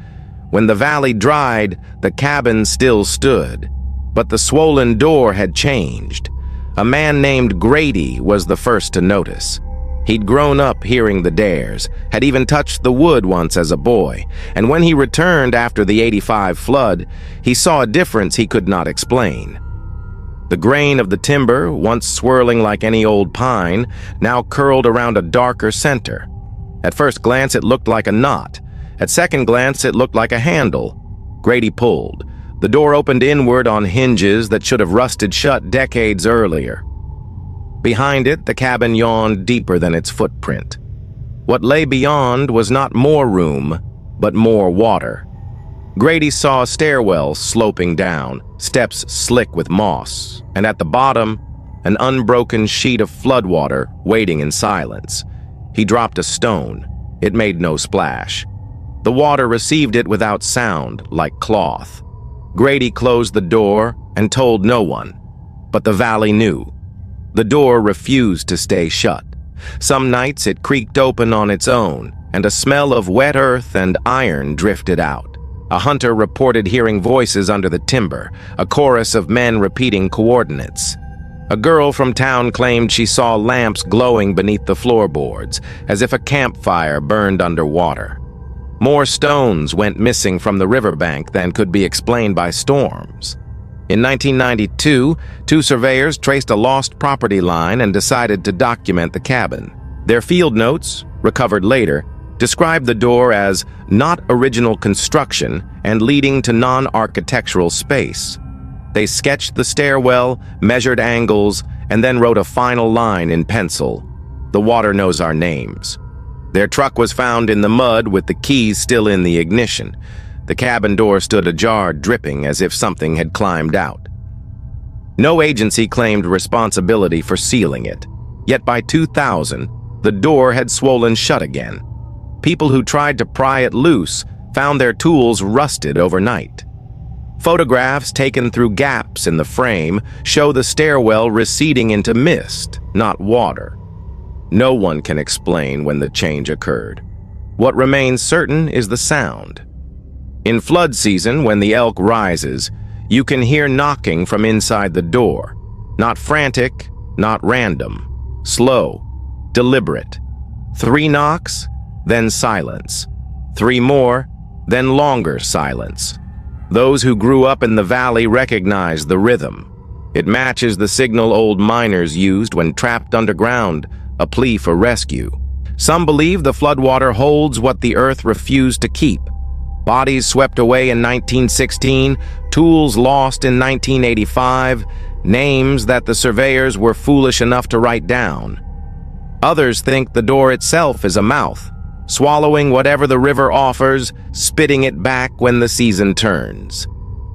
When the valley dried, the cabin still stood. But the swollen door had changed. A man named Grady was the first to notice. He'd grown up hearing the dares, had even touched the wood once as a boy, and when he returned after the '85 flood, he saw a difference he could not explain. The grain of the timber, once swirling like any old pine, now curled around a darker center. At first glance, it looked like a knot. At second glance, it looked like a handle. Grady pulled. The door opened inward on hinges that should have rusted shut decades earlier. Behind it, the cabin yawned deeper than its footprint. What lay beyond was not more room, but more water. Grady saw a stairwell sloping down, steps slick with moss, and at the bottom, an unbroken sheet of floodwater waiting in silence. He dropped a stone. It made no splash. The water received it without sound, like cloth. Grady closed the door and told no one, but the valley knew. The door refused to stay shut. Some nights it creaked open on its own, and a smell of wet earth and iron drifted out. A hunter reported hearing voices under the timber, a chorus of men repeating coordinates. A girl from town claimed she saw lamps glowing beneath the floorboards, as if a campfire burned underwater. More stones went missing from the riverbank than could be explained by storms. In 1992, two surveyors traced a lost property line and decided to document the cabin. Their field notes, recovered later, described the door as not original construction and leading to non-architectural space. They sketched the stairwell, measured angles, and then wrote a final line in pencil. The water knows our names. Their truck was found in the mud with the keys still in the ignition. The cabin door stood ajar, dripping as if something had climbed out. No agency claimed responsibility for sealing it. Yet by 2000, the door had swollen shut again. People who tried to pry it loose found their tools rusted overnight. Photographs taken through gaps in the frame show the stairwell receding into mist, not water. No one can explain when the change occurred. What remains certain is the sound. In flood season, when the elk rises, you can hear knocking from inside the door. Not frantic, not random. Slow, deliberate. 3 knocks, then silence. 3 more, then longer silence. Those who grew up in the valley recognize the rhythm. It matches the signal old miners used when trapped underground, a plea for rescue. Some believe the floodwater holds what the earth refused to keep. Bodies swept away in 1916, tools lost in 1985, names that the surveyors were foolish enough to write down. Others think the door itself is a mouth, swallowing whatever the river offers, spitting it back when the season turns.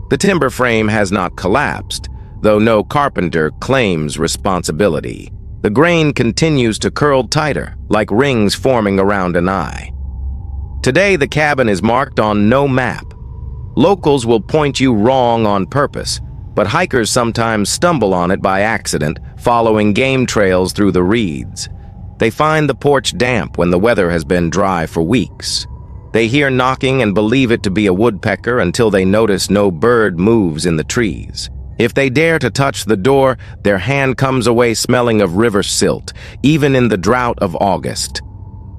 The timber frame has not collapsed, though no carpenter claims responsibility. The grain continues to curl tighter, like rings forming around an eye. Today, the cabin is marked on no map. Locals will point you wrong on purpose, but hikers sometimes stumble on it by accident, following game trails through the reeds. They find the porch damp when the weather has been dry for weeks. They hear knocking and believe it to be a woodpecker until they notice no bird moves in the trees. If they dare to touch the door, their hand comes away smelling of river silt, even in the drought of August.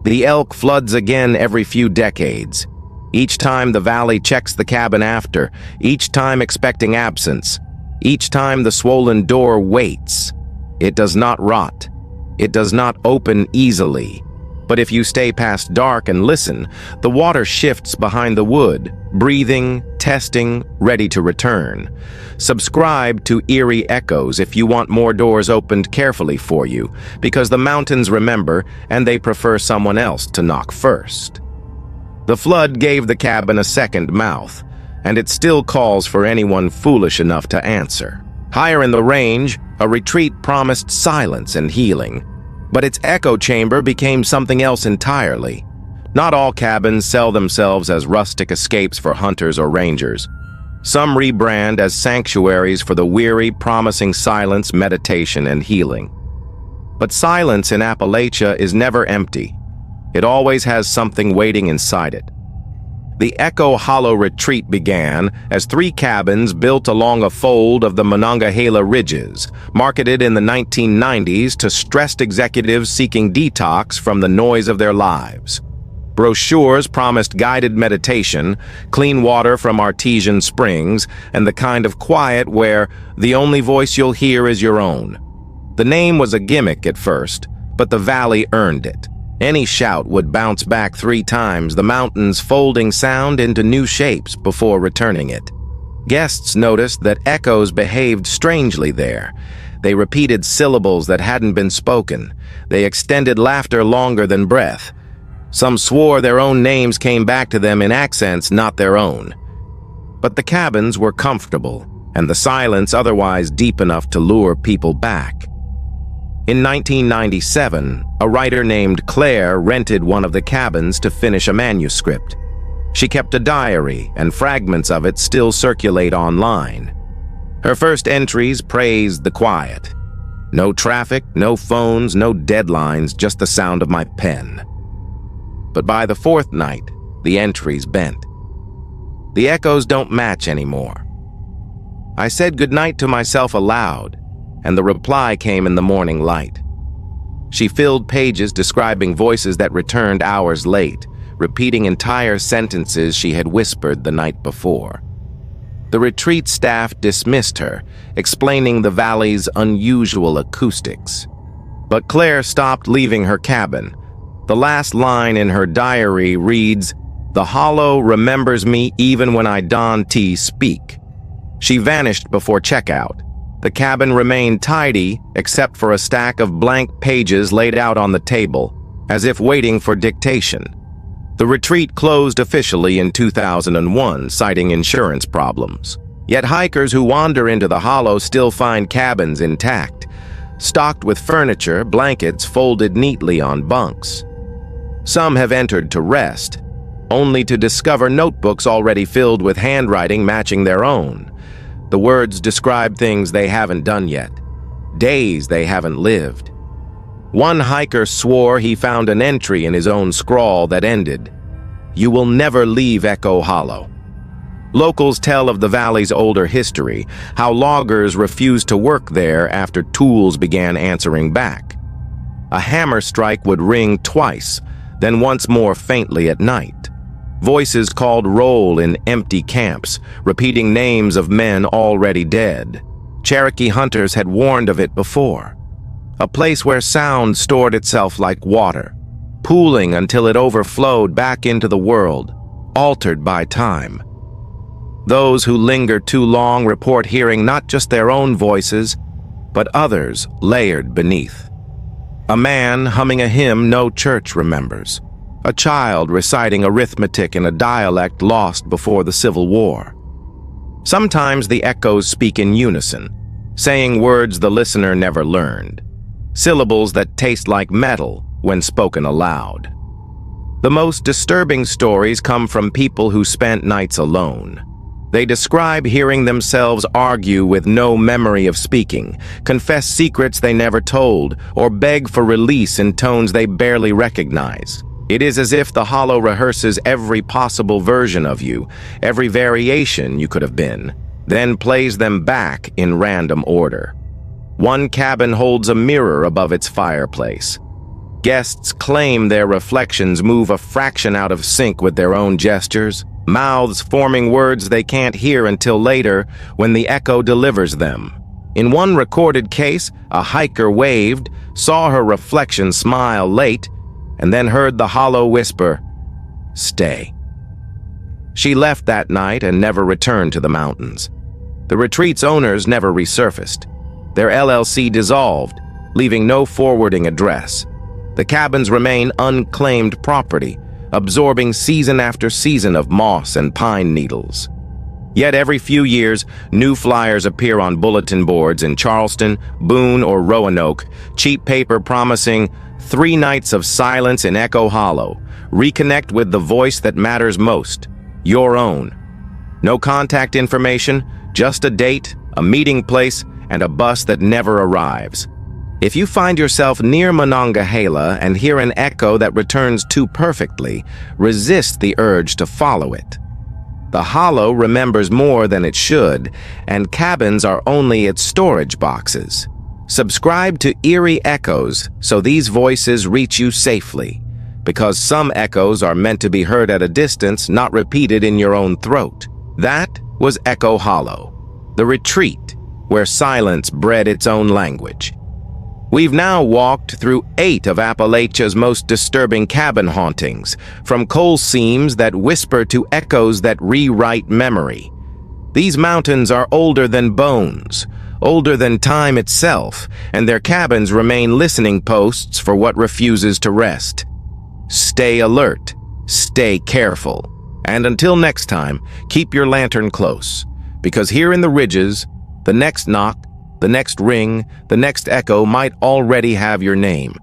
The elk floods again every few decades. Each time the valley checks the cabin after, each time expecting absence, each time the swollen door waits. It does not rot. It does not open easily. But if you stay past dark and listen, the water shifts behind the wood, breathing, testing, ready to return. Subscribe to Eerie Echoes if you want more doors opened carefully for you, because the mountains remember and they prefer someone else to knock first. The flood gave the cabin a second mouth, and it still calls for anyone foolish enough to answer. Higher in the range, a retreat promised silence and healing, but its echo chamber became something else entirely. Not all cabins sell themselves as rustic escapes for hunters or rangers. Some rebrand as sanctuaries for the weary, promising silence, meditation, and healing. But silence in Appalachia is never empty. It always has something waiting inside it. The Echo Hollow Retreat began as 3 cabins built along a fold of the Monongahela Ridges, marketed in the 1990s to stressed executives seeking detox from the noise of their lives. Brochures promised guided meditation, clean water from artesian springs, and the kind of quiet where the only voice you'll hear is your own. The name was a gimmick at first, but the valley earned it. Any shout would bounce back 3 times, the mountains folding sound into new shapes before returning it. Guests noticed that echoes behaved strangely there. They repeated syllables that hadn't been spoken. They extended laughter longer than breath. Some swore their own names came back to them in accents not their own. But the cabins were comfortable, and the silence otherwise deep enough to lure people back. In 1997, a writer named Claire rented one of the cabins to finish a manuscript. She kept a diary, and fragments of it still circulate online. Her first entries praised the quiet. No traffic, no phones, no deadlines, just the sound of my pen. But by the 4th night, the entries bent. The echoes don't match anymore. I said goodnight to myself aloud, and the reply came in the morning light. She filled pages describing voices that returned hours late, repeating entire sentences she had whispered the night before. The retreat staff dismissed her, explaining the valley's unusual acoustics. But Claire stopped leaving her cabin. The last line in her diary reads, "The hollow remembers me even when I don't speak." She vanished before checkout. The cabin remained tidy, except for a stack of blank pages laid out on the table, as if waiting for dictation. The retreat closed officially in 2001, citing insurance problems. Yet hikers who wander into the hollow still find cabins intact, stocked with furniture, blankets folded neatly on bunks. Some have entered to rest, only to discover notebooks already filled with handwriting matching their own. The words describe things they haven't done yet, days they haven't lived. One hiker swore he found an entry in his own scrawl that ended, "You will never leave Echo Hollow." Locals tell of the valley's older history, how loggers refused to work there after tools began answering back. A hammer strike would ring twice, then once more faintly at night. Voices called roll in empty camps, repeating names of men already dead. Cherokee hunters had warned of it before. A place where sound stored itself like water, pooling until it overflowed back into the world, altered by time. Those who linger too long report hearing not just their own voices, but others layered beneath. A man humming a hymn no church remembers. A child reciting arithmetic in a dialect lost before the Civil War. Sometimes the echoes speak in unison, saying words the listener never learned, syllables that taste like metal when spoken aloud. The most disturbing stories come from people who spent nights alone. They describe hearing themselves argue with no memory of speaking, confess secrets they never told, or beg for release in tones they barely recognize. It is as if the hollow rehearses every possible version of you, every variation you could have been, then plays them back in random order. One cabin holds a mirror above its fireplace. Guests claim their reflections move a fraction out of sync with their own gestures, mouths forming words they can't hear until later when the echo delivers them. In one recorded case, a hiker waved, saw her reflection smile late, and then heard the hollow whisper, "Stay." She left that night and never returned to the mountains. The retreat's owners never resurfaced. Their LLC dissolved, leaving no forwarding address. The cabins remain unclaimed property, absorbing season after season of moss and pine needles. Yet every few years, new flyers appear on bulletin boards in Charleston, Boone, or Roanoke, cheap paper promising 3 nights of silence in Echo Hollow. Reconnect with the voice that matters most, your own. No contact information, just a date, a meeting place, and a bus that never arrives. If you find yourself near Monongahela and hear an echo that returns too perfectly, resist the urge to follow it. The hollow remembers more than it should, and cabins are only its storage boxes. Subscribe to Eerie Echoes so these voices reach you safely, because some echoes are meant to be heard at a distance, not repeated in your own throat. That was Echo Hollow, the retreat where silence bred its own language. We've now walked through 8 of Appalachia's most disturbing cabin hauntings, from coal seams that whisper to echoes that rewrite memory. These mountains are older than bones, older than time itself, and their cabins remain listening posts for what refuses to rest. Stay alert, stay careful, and until next time, keep your lantern close, because here in the ridges, the next knock, the next ring, the next echo might already have your name.